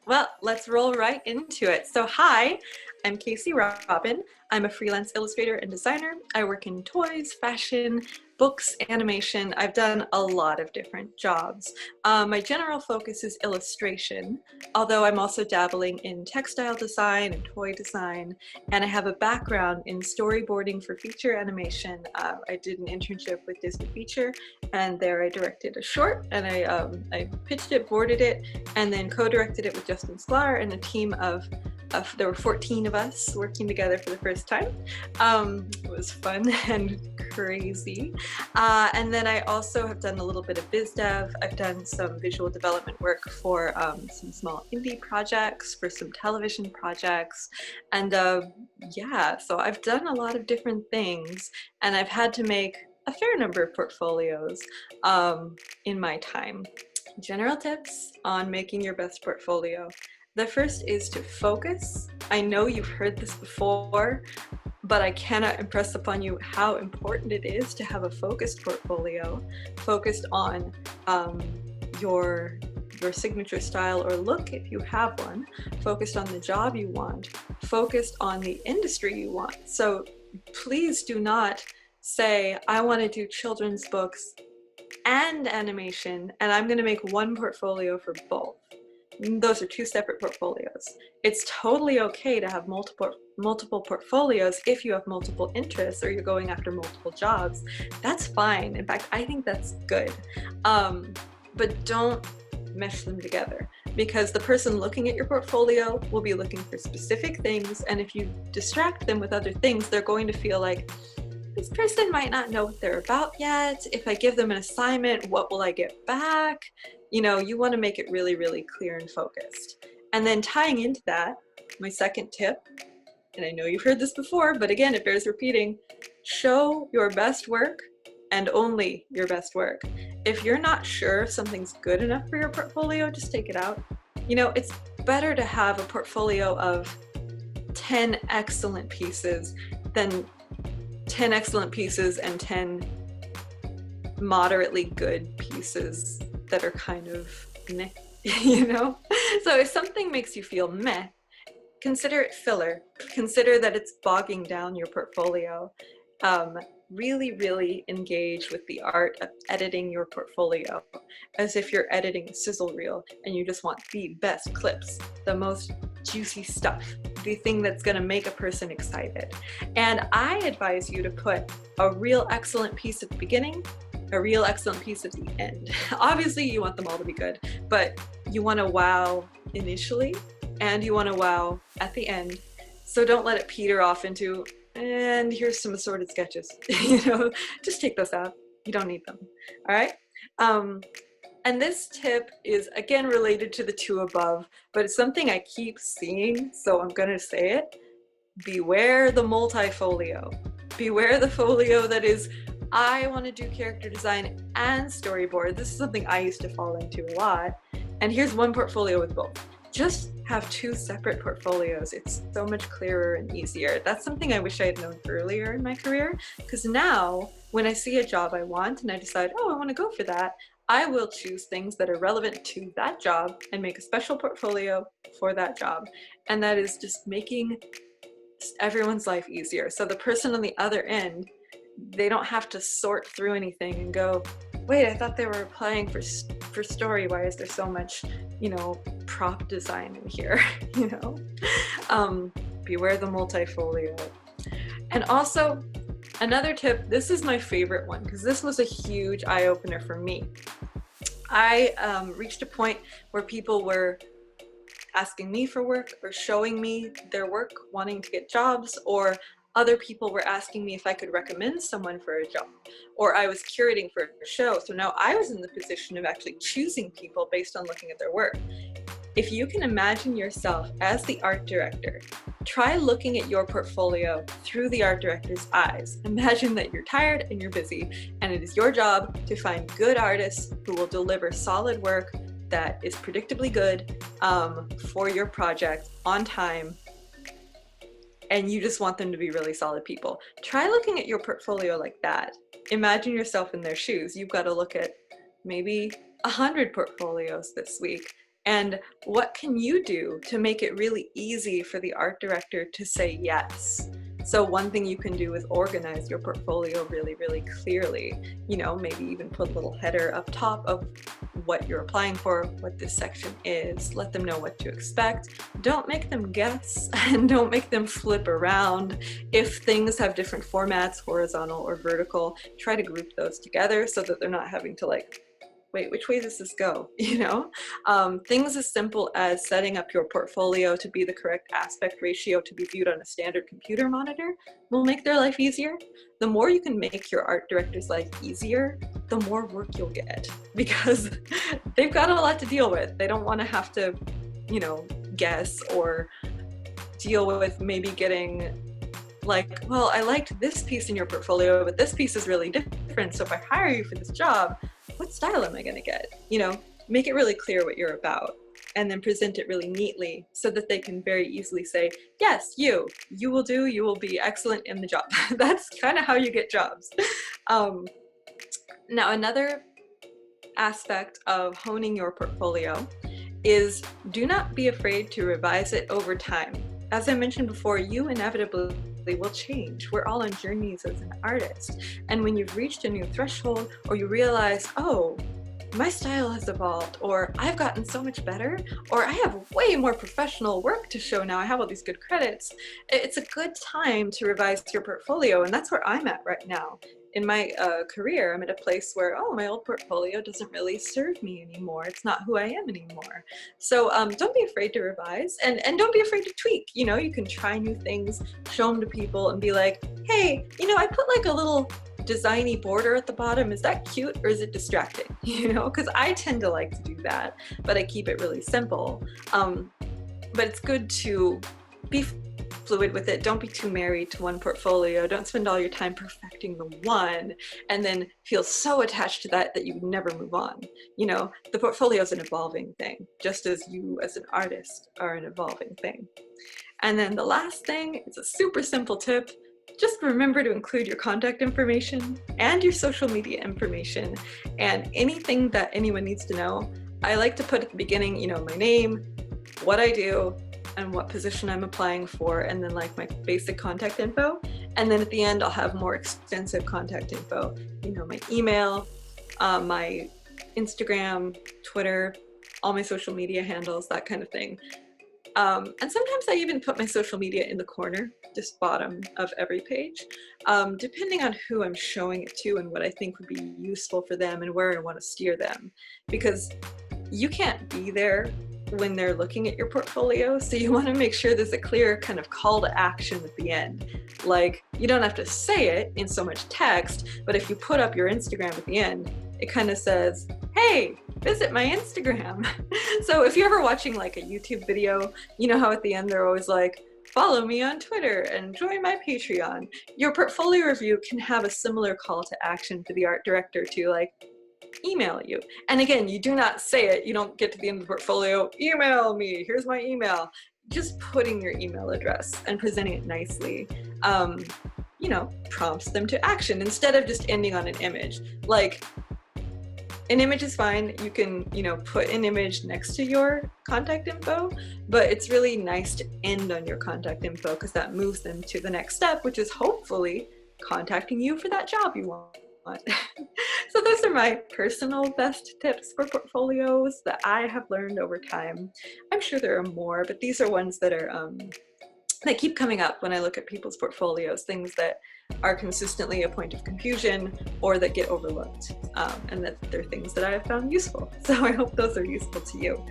Well, let's roll right into it. So, hi, I'm Casey Robin. I'm a freelance illustrator and designer. I work in toys, fashion, books, animation. I've done a lot of different jobs. My general focus is illustration, although I'm also dabbling in textile design and toy design, and I have a background in storyboarding for feature animation. I did an internship with Disney Feature, and there I directed a short, and I pitched it, boarded it, and then co-directed it with Justin Sklar and a team of there were 14 of us working together for the first time. It was fun and crazy. And then I also have done a little bit of biz dev. I've done some visual development work for some small indie projects, for some television projects. And yeah, so I've done a lot of different things, and I've had to make a fair number of portfolios in my time. General tips on making your best portfolio. The first is to focus. I know you've heard this before, but I cannot impress upon you how important it is to have a focused portfolio, focused on your signature style or look if you have one, focused on the job you want, focused on the industry you want. So please do not say, I want to do children's books and animation, and I'm going to make one portfolio for both. Those are two separate portfolios. It's totally okay to have multiple portfolios if you have multiple interests or you're going after multiple jobs. That's fine. In fact, I think that's good. But don't mesh them together, because the person looking at your portfolio will be looking for specific things, and if you distract them with other things, they're going to feel like, this person might not know what they're about yet. If I give them an assignment, what will I get back? You know, you want to make it really, really clear and focused. And then tying into that, my second tip, and I know you've heard this before, but again, it bears repeating, show your best work and only your best work. If you're not sure if something's good enough for your portfolio, just take it out. You know, it's better to have a portfolio of 10 excellent pieces than 10 excellent pieces and 10 moderately good pieces that are kind of meh, you know? So if something makes you feel meh, consider it filler. Consider that it's bogging down your portfolio. Really, really engage with the art of editing your portfolio as if you're editing a sizzle reel and you just want the best clips, the most juicy stuff, the thing that's going to make a person excited. And I advise you to put a real excellent piece at the beginning, a real excellent piece at the end. Obviously, you want them all to be good, but you want to wow initially and you want to wow at the end. So don't let it peter off into, and here's some assorted sketches. You know, just take those out. You don't need them. All right. And this tip is again related to the two above, but it's something I keep seeing, so I'm going to say it. Beware the multifolio. Beware the folio that is, I want to do character design and storyboard. This is something I used to fall into a lot. And here's one portfolio with both. Just have two separate portfolios. It's so much clearer and easier. That's something I wish I had known earlier in my career, because now when I see a job I want and I decide, oh, I want to go for that, I will choose things that are relevant to that job and make a special portfolio for that job. And that is just making everyone's life easier. So the person on the other end, they don't have to sort through anything and go, wait, I thought they were applying for story. Why is there so much, you know, prop design in here? You know, beware the multifolio. And also another tip, this is my favorite one because this was a huge eye-opener for me. I reached a point where people were asking me for work or showing me their work, wanting to get jobs, or other people were asking me if I could recommend someone for a job, or I was curating for a show. So now I was in the position of actually choosing people based on looking at their work. If you can imagine yourself as the art director, try looking at your portfolio through the art director's eyes. Imagine that you're tired and you're busy, and it is your job to find good artists who will deliver solid work that is predictably good for your project on time, and you just want them to be really solid people. Try looking at your portfolio like that. Imagine yourself in their shoes. You've got to look at maybe 100 portfolios this week And what can you do to make it really easy for the art director to say yes? So one thing you can do is organize your portfolio really, really clearly. You know, maybe even put a little header up top of what you're applying for, what this section is. Let them know what to expect. Don't make them guess, and don't make them flip around. If things have different formats, horizontal or vertical, try to group those together so that they're not having to like, wait, which way does this go? You know, things as simple as setting up your portfolio to be the correct aspect ratio to be viewed on a standard computer monitor will make their life easier. The more you can make your art director's life easier, the more work you'll get, because they've got a lot to deal with. They don't want to have to, you know, guess or deal with maybe getting like, well, I liked this piece in your portfolio, but this piece is really different. So if I hire you for this job, what style am I going to get? You know, make it really clear what you're about, and then present it really neatly so that they can very easily say, yes, you will be excellent in the job. That's kind of how you get jobs. Now, another aspect of honing your portfolio is do not be afraid to revise it over time. As I mentioned before, you inevitably will change. We're all on journeys as an artist. And when you've reached a new threshold, or you realize, oh, my style has evolved, or I've gotten so much better, or I have way more professional work to show now, I have all these good credits, it's a good time to revise your portfolio. And that's where I'm at right now. In my career, I'm at a place where, oh, my old portfolio doesn't really serve me anymore. It's not who I am anymore. So don't be afraid to revise, and don't be afraid to tweak. You know, you can try new things, show them to people and be like, hey, you know, I put like a little designy border at the bottom. Is that cute or is it distracting? You know, because I tend to like to do that, but I keep it really simple. But it's good to be fluid with it. Don't be too married to one portfolio. Don't spend all your time perfecting the one and then feel so attached to that that you never move on. You know, the portfolio is an evolving thing, just as you as an artist are an evolving thing. And then the last thing is a super simple tip. Just remember to include your contact information and your social media information and anything that anyone needs to know. I like to put at the beginning, you know, my name, what I do, and what position I'm applying for, and then like my basic contact info. And then at the end, I'll have more extensive contact info, you know, my email, my Instagram, Twitter, all my social media handles, that kind of thing. And sometimes I even put my social media in the corner, just bottom of every page, depending on who I'm showing it to and what I think would be useful for them and where I want to steer them. Because you can't be there when they're looking at your portfolio, so you want to make sure there's a clear kind of call to action at the end. Like, you don't have to say it in so much text, but if you put up your Instagram at the end, it kind of says, hey, visit my Instagram. So if you're ever watching like a YouTube video, you know how at the end they're always like, follow me on Twitter and join my Patreon. Your portfolio review can have a similar call to action for the art director to like email you. And again, you do not say it. You don't get to the end of the portfolio, email me, here's my email. Just putting your email address and presenting it nicely, you know, prompts them to action instead of just ending on an image. Like, an image is fine. You can, you know, put an image next to your contact info, but it's really nice to end on your contact info because that moves them to the next step, which is hopefully contacting you for that job you want. So those are my personal best tips for portfolios that I have learned over time. I'm sure there are more, but these are ones that are that keep coming up when I look at people's portfolios, things that are consistently a point of confusion or that get overlooked, and that they're things that I have found useful. So I hope those are useful to you.